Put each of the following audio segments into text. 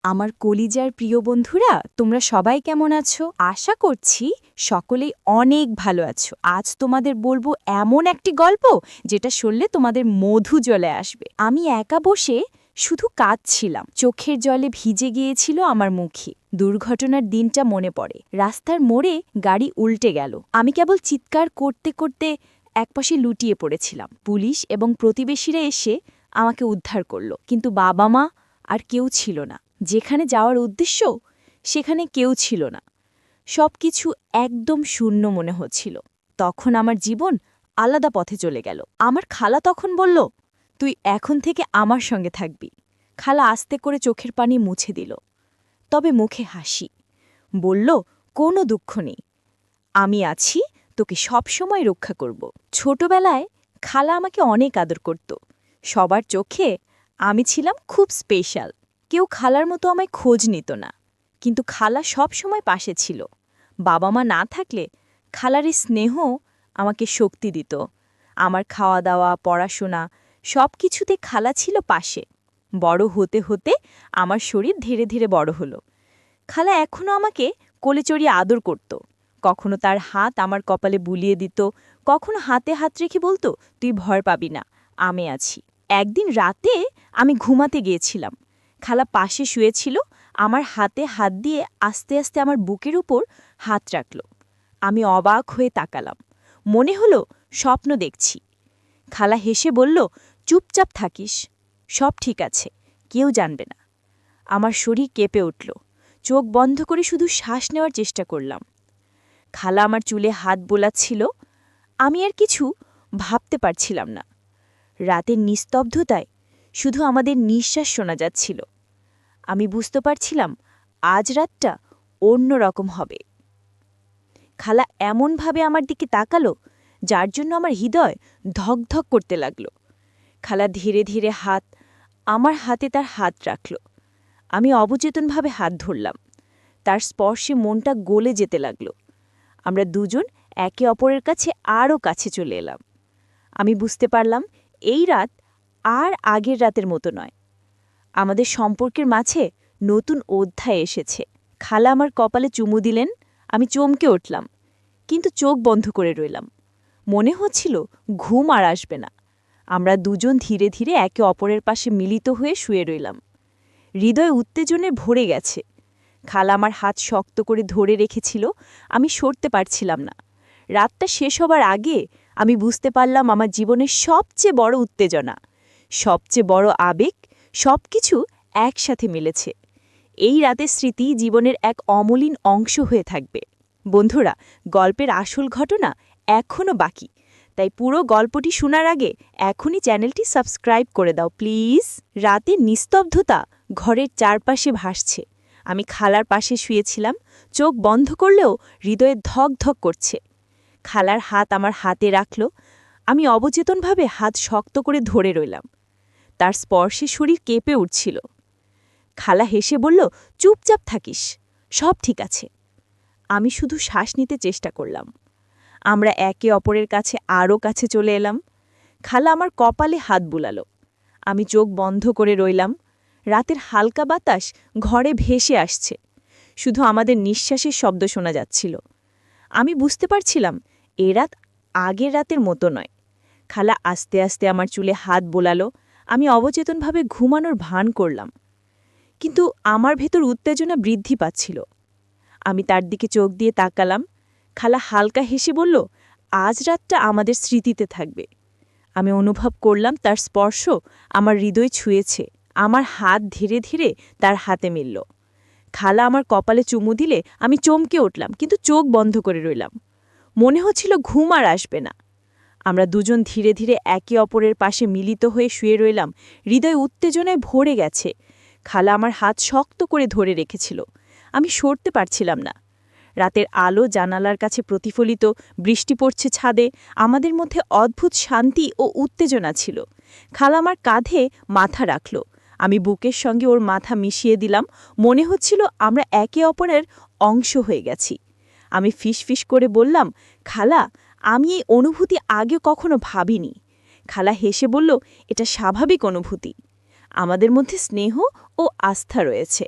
আমার কলিজার প্রিয় বন্ধুরা, তোমরা সবাই কেমন আছো? আশা করছি সকলেই অনেক ভালো আছো। আজ তোমাদের বলবো এমন একটি গল্প যেটা শুনলে তোমাদের মধু জলে আসবে। আমি একা বসে শুধু কাঁদছিলাম, চোখের জলে ভিজে গিয়েছিল আমার মুখে। দুর্ঘটনার দিনটা মনে পড়ে। রাস্তার মোড়ে গাড়ি উল্টে গেল। আমি কেবল চিৎকার করতে করতে একপাশে লুটিয়ে পড়েছিলাম। পুলিশ এবং প্রতিবেশীরা এসে আমাকে উদ্ধার করল, কিন্তু বাবা মা আর কেউ ছিল না। যেখানে যাওয়ার উদ্দেশ্য সেখানে কেউ ছিল না। সবকিছু একদম শূন্য মনে হচ্ছিল। তখন আমার জীবন আলাদা পথে চলে গেল। আমার খালা তখন বলল, তুই এখন থেকে আমার সঙ্গে থাকবি। খালা আস্তে করে চোখের পানি মুছে দিল, তবে মুখে হাসি। বলল, কোনো দুঃখ নেই, আমি আছি, তোকে সবসময় রক্ষা করব। ছোটবেলায় খালা আমাকে অনেক আদর করত। সবার চোখে আমি ছিলাম খুব স্পেশাল। কেউ খালার মতো আমায় খোঁজ নিত না, কিন্তু খালা সব সময় পাশে ছিল। বাবা মা না থাকলে খালার এই স্নেহ আমাকে শক্তি দিত। আমার খাওয়া দাওয়া, পড়াশোনা সব কিছুতে খালা ছিল পাশে। বড় হতে হতে আমার শরীর ধীরে ধীরে বড় হলো। খালা এখনও আমাকে কোলে চড়িয়ে আদর করত। কখনো তার হাত আমার কপালে বুলিয়ে দিত, কখনো হাতে হাত রেখে বলতো, তুই ভয় পাবি না, আমি আছি। একদিন রাতে আমি ঘুমাতে গিয়েছিলাম। খালা পাশে শুয়েছিল, আমার হাতে হাত দিয়ে আস্তে আস্তে আমার বুকের উপর হাত রাখল। আমি অবাক হয়ে তাকালাম, মনে হলো স্বপ্ন দেখছি। খালা হেসে বলল, চুপচাপ থাকিস, সব ঠিক আছে, কেউ জানবে না। আমার শরীর কেঁপে উঠল। চোখ বন্ধ করে শুধু শ্বাস নেওয়ার চেষ্টা করলাম। খালা আমার চুলে হাত বোলাচ্ছিল। আমি আর কিছু ভাবতে পারছিলাম না। রাতের নিস্তব্ধতায় শুধু আমাদের নিঃশ্বাস শোনা যাচ্ছিল। আমি বুঝতে পারছিলাম আজ রাতটা অন্য রকম হবে। খালা এমনভাবে আমার দিকে তাকালো, যার জন্য আমার হৃদয় ধকধক করতে লাগল। খালা ধীরে ধীরে আমার হাতে তার হাত রাখল। আমি অবচেতনভাবে হাত ধরলাম। তার স্পর্শে মনটা গলে যেতে লাগল। আমরা দুজন একে অপরের কাছে আরও কাছে চলে এলাম। আমি বুঝতে পারলাম এই রাত আর আগের রাতের মতো নয়। আমাদের সম্পর্কের মাঝে নতুন অধ্যায় এসেছে। খালা আমার কপালে চুমু দিলেন। আমি চমকে উঠলাম, কিন্তু চোখ বন্ধ করে রইলাম। মনে হচ্ছিল ঘুম আর আসবে না। আমরা দুজন ধীরে ধীরে একে অপরের পাশে মিলিত হয়ে শুয়ে রইলাম। হৃদয় উত্তেজনে ভরে গেছে। খালা আমার হাত শক্ত করে ধরে রেখেছিল, আমি সরতে পারছিলাম না। রাতটা শেষ হবার আগে আমি বুঝতে পারলাম আমার জীবনের সবচেয়ে বড় উত্তেজনা, সবচেয়ে বড় আবেগ সবকিছু একসাথে মিলেছে। এই রাতের স্মৃতি জীবনের এক অমলিন অংশ হয়ে থাকবে। বন্ধুরা, গল্পের আসল ঘটনা এখনও বাকি, তাই পুরো গল্পটি শোনার আগে এখনই চ্যানেলটি সাবস্ক্রাইব করে দাও প্লিজ। রাতে নিস্তব্ধতা ঘরের চারপাশে ভাসছে। আমি খালার পাশে শুয়েছিলাম, চোখ বন্ধ করলেও হৃদয়ে ধক ধক করছে। খালার হাত আমার হাতে রাখল। আমি অবচেতনভাবে হাত শক্ত করে ধরে রইলাম। তার স্পর্শে শরীর কেঁপে উঠছিল। খালা হেসে বলল, চুপচাপ থাকিস, সব ঠিক আছে। আমি শুধু শ্বাস নিতে চেষ্টা করলাম। আমরা একে অপরের কাছে আরও কাছে চলে এলাম। খালা আমার কপালে হাত বুলালো। আমি চোখ বন্ধ করে রইলাম। রাতের হালকা বাতাস ঘরে ভেসে আসছে। শুধু আমাদের নিঃশ্বাসের শব্দ শোনা যাচ্ছিল। আমি বুঝতে পারছিলাম এ রাত আগের রাতের মতো নয়। খালা আস্তে আস্তে আমার চুলে হাত বোলালো। আমি অবচেতনভাবে ঘুমানোর ভান করলাম, কিন্তু আমার ভেতর উত্তেজনা বৃদ্ধি পাচ্ছিল। আমি তার দিকে চোখ দিয়ে তাকালাম। খালা হালকা হেসে বলল, আজ রাতটা আমাদের স্মৃতিতে থাকবে। আমি অনুভব করলাম তার স্পর্শ আমার হৃদয় ছুঁয়েছে। আমার হাত ধীরে ধীরে তার হাতে মিলল। খালা আমার কপালে চুমু দিলে আমি চমকে উঠলাম, কিন্তু চোখ বন্ধ করে রইলাম। মনে হচ্ছিল ঘুম আর আসবে না। আমরা দুজন ধীরে ধীরে একে অপরের পাশে মিলিত হয়ে শুয়ে রইলাম। হৃদয় উত্তেজনায় ভরে গেছে। খালা আমার হাত শক্ত করে ধরে রেখেছিল। আমি সরতে পারছিলাম না। রাতের আলো জানালার কাছে প্রতিফলিত, বৃষ্টি পড়ছে ছাদে। আমাদের মধ্যে অদ্ভুত শান্তি ও উত্তেজনা ছিল। খালা আমার কাঁধে মাথা রাখল। আমি বুকের সঙ্গে ওর মাথা মিশিয়ে দিলাম। মনে হচ্ছিল আমরা একে অপরের অংশ হয়ে গেছি। আমি ফিসফিস করে বললাম, খালা, আমি এই অনুভূতি আগে কখনো ভাবিনি। খালা হেসে বলল, এটা স্বাভাবিক অনুভূতি। আমাদের মধ্যে স্নেহ ও আস্থা রয়েছে।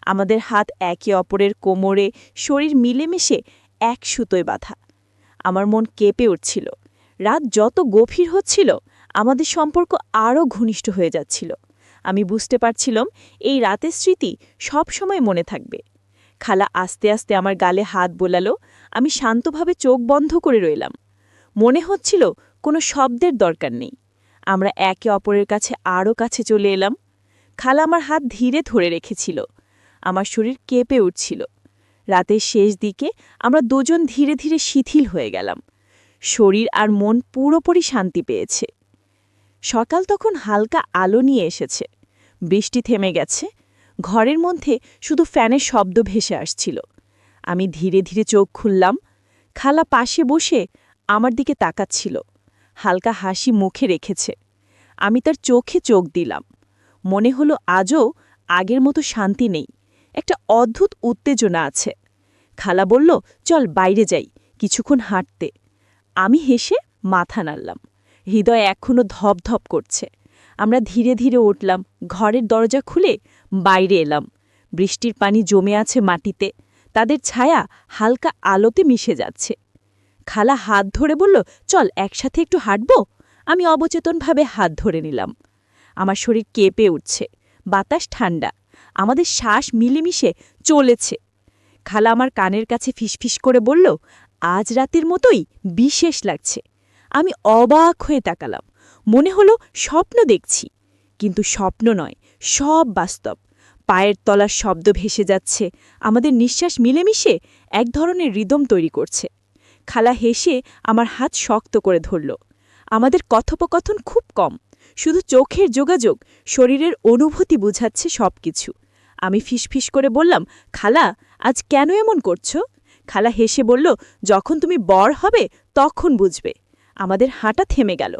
আমাদের হাত একে অপরের কোমরে, শরীর মিলেমিশে এক সুতোয় বাঁধা। আমার মন কেঁপে উঠছিল। রাত যত গভীর হচ্ছিল, আমাদের সম্পর্ক আরও ঘনিষ্ঠ হয়ে যাচ্ছিল। আমি বুঝতে পারছিলাম এই রাতের স্মৃতি সব সময় মনে থাকবে। খালা আস্তে আস্তে আমার গালে হাত বোলালো। আমি শান্তভাবে চোখ বন্ধ করে রইলাম। মনে হচ্ছিল কোনো শব্দের দরকার নেই। আমরা একে অপরের কাছে আরও কাছে চলে এলাম। খালা আমার হাত ধীরে ধরে রেখেছিল। আমার শরীর কেঁপে উঠছিল। রাতের শেষ দিকে আমরা দুজন ধীরে ধীরে শিথিল হয়ে গেলাম। শরীর আর মন পুরোপুরি শান্তি পেয়েছে। সকাল তখন হালকা আলো নিয়ে এসেছে। বৃষ্টি থেমে গেছে। ঘরের মধ্যে শুধু ফ্যানের শব্দ ভেসে আসছিল। আমি ধীরে ধীরে চোখ খুললাম। খালা পাশে বসে আমার দিকে তাকাচ্ছিল। হালকা হাসি মুখে রেখেছে। আমি তার চোখে চোখ দিলাম। মনে হলো আজও আগের মতো শান্তি নেই, একটা অদ্ভুত উত্তেজনা আছে। খালা বলল, চল বাইরে যাই, কিছুক্ষণ হাঁটতে। আমি হেসে মাথা নাড়লাম। হৃদয় এখনও ধপধপ করছে। আমরা ধীরে ধীরে উঠলাম, ঘরের দরজা খুলে বাইরে এলাম। বৃষ্টির পানি জমে আছে মাটিতে, তাদের ছায়া হালকা আলোতে মিশে যাচ্ছে। খালা হাত ধরে বলল, চল একসাথে একটু হাঁটব। আমি অবচেতনভাবে হাত ধরে নিলাম। আমার শরীর কেঁপে উঠছে। বাতাস ঠান্ডা, আমাদের শ্বাস মিলেমিশে চলেছে। খালা আমার কানের কাছে ফিসফিস করে বলল, আজ রাতের মতোই বিশেষ লাগছে। আমি অবাক হয়ে তাকালাম। মনে হলো স্বপ্ন দেখছি, কিন্তু স্বপ্ন নয়, সব বাস্তব। পায়ের তলার শব্দ ভেসে যাচ্ছে, আমাদের নিঃশ্বাস মিলেমিশে এক ধরনের রিদম তৈরি করছে। খালা হেসে আমার হাত শক্ত করে ধরল। আমাদের কথোপকথন খুব কম, শুধু চোখের যোগাযোগ, শরীরের অনুভূতি বুঝাচ্ছে সবকিছু। আমি ফিসফিস করে বললাম, খালা, আজ কেন এমন করছো? খালা হেসে বলল, যখন তুমি বর হবে তখন বুঝবে। আমাদের হাঁটা থেমে গেল।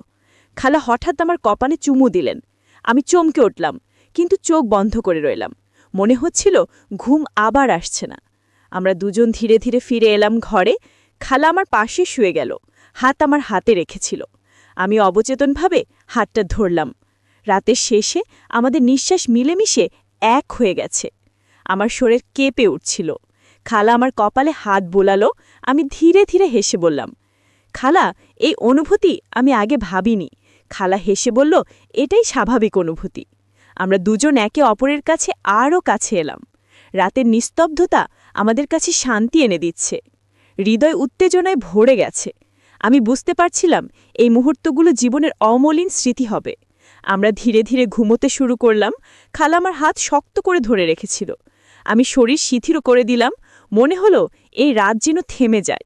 খালা হঠাৎ আমার কপালে চুমু দিলেন। আমি চমকে উঠলাম, কিন্তু চোখ বন্ধ করে রইলাম। মনে হচ্ছিল ঘুম আবার আসছে না। আমরা দুজন ধীরে ধীরে ফিরে এলাম ঘরে। খালা আমার পাশে শুয়ে গেল, হাত আমার হাতে রেখেছিল। আমি অবচেতনভাবে হাতটা ধরলাম। রাতের শেষে আমাদের নিঃশ্বাস মিলেমিশে এক হয়ে গেছে। আমার শরীর কেঁপে উঠছিল। খালা আমার কপালে হাত বোলালো। আমি ধীরে ধীরে হেসে বললাম, খালা, এই অনুভূতি আমি আগে ভাবিনি। খালা হেসে বলল, এটাই স্বাভাবিক অনুভূতি। আমরা দুজন একে অপরের কাছে আরও কাছে এলাম। রাতের নিস্তব্ধতা আমাদের কাছে শান্তি এনে দিচ্ছে। হৃদয় উত্তেজনায় ভরে গেছে। আমি বুঝতে পারছিলাম এই মুহূর্তগুলো জীবনের অমলিন স্মৃতি হবে। আমরা ধীরে ধীরে ঘুমোতে শুরু করলাম। খালা আমার হাত শক্ত করে ধরে রেখেছিল। আমি শরীর শিথিল করে দিলাম। মনে হলো এই রাত যেন থেমে যায়।